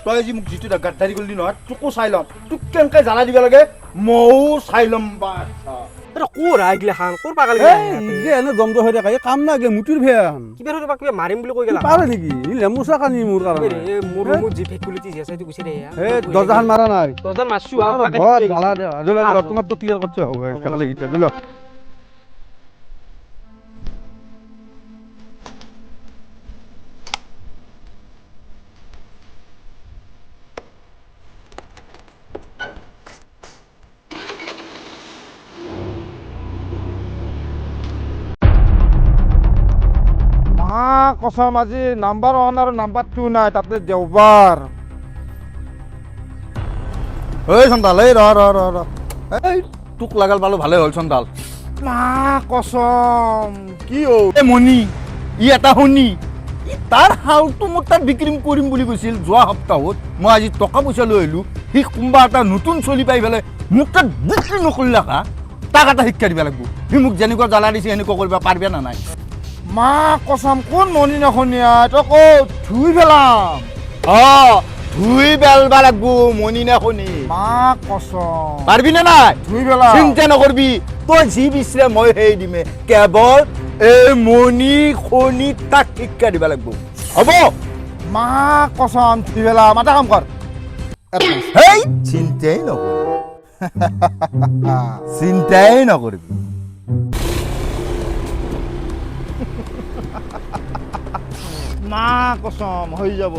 তই যি মোক যিটো গাদ্দাৰি কৰিলি নহয় তোকো চাই ল'ম তোক কেনেকৈ জ্বালা দিব লাগে ময়ো চাই ল'ম বাচ্ছা কোৰ আইগিলা খান কোৰ পাগালি এনে দমদ হৈ থাকে কাম না গে মুটিৰ ভেন কিবা কিবা কিবা মাৰিম বুলি কৈ গেলা পাৰে নেকি ই লেমুচা কানি মোৰ কাৰণে মোৰ ৰুমত যি ফেকুলিটি আছে সেইটো গুছি দে এ দৰ্জাখন মাৰা নাই দৰ্জা মাৰছো বহুত গালা দে তোমাক তো ক্লিয়াৰ কৰতে হবে একেবাৰে গিয়ে দিল কসম আজি নাম্বাৰ 1 আৰু নাম্বাৰ 2 নাই তাতে দেওবাৰ এই চন্দাল এই ৰ এই তোক লাগাল পালো ভালে হ'ল চন্দাল মা কসম কি ও এ মনি ই এটা শুনি ই তাৰ হাউটো মোক তাত বিক্ৰী কৰিম বুলি কৈছিল যোৱা সপ্তাহত মই আজি টকা পইচা লৈ আহিলো সি কোনবা এটা নতুন চলি পাই পেলাই মোক তাত বিক্ৰী নকৰিলা কা তাক এটা শিক্ষা দিব লাগিব সি মোক যেনেকুৱা জ্বালা দিছে এনেকুৱা কৰিব পাৰিবা না নাই মা কসম কোন মনি নখনিয়া তো কো ধুই পেলাম ধুই বেলবা লাগবো মনি নখনি মা কসম পারবি না নাই ধুই পেলাম চিন্তা নকৰবি তই জি বিচৰে মই হেই দিমে কেৱল এই মনি খনি তাক শিক্ষা দিবা লাগবো হ'ব মা কসম ধুই পেলাম এটা কাম কৰ হেই চিন্তাই নকৰবি চিন্তাই নকৰবি মা কসম হৈ যাব